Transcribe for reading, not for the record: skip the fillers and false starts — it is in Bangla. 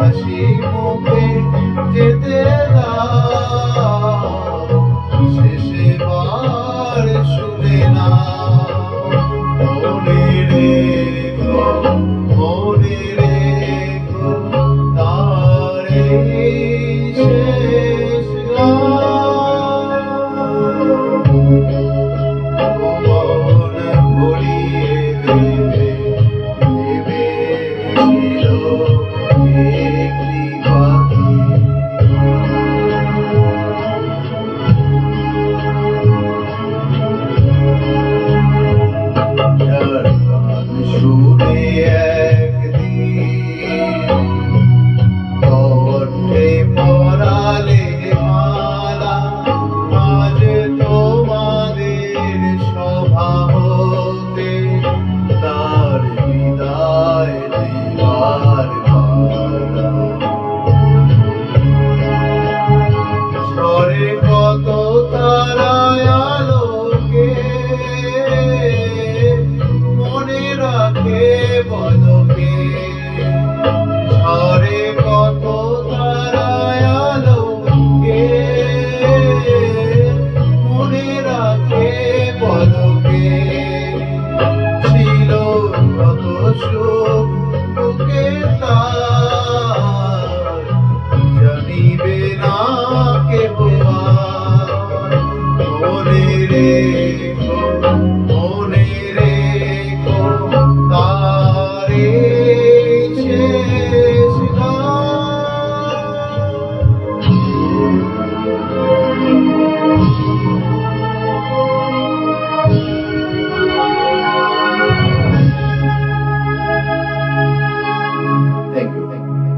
হাসি মুখে যেতে দাও, শেষে বার শুনে না মনে রেখো, মনে রেখো তার এই শেষ গান। মন ভরিয়ে দেবে ভেবেছিল একটি পাখি, যার গান শুনে একদিন কণ্ঠে পরালে মালা, আজ তোমাদের সভা হতে তার বিদায় দেবার পালা। ঝরে কত তারায় আলোকে মনে রাখে বলকে, ঝরে কত তারায় আলোকে মনে রাখে বলকে, ছিল কত সুখ বুকে তার জানিবে না কেহ আর। মনে রেখো,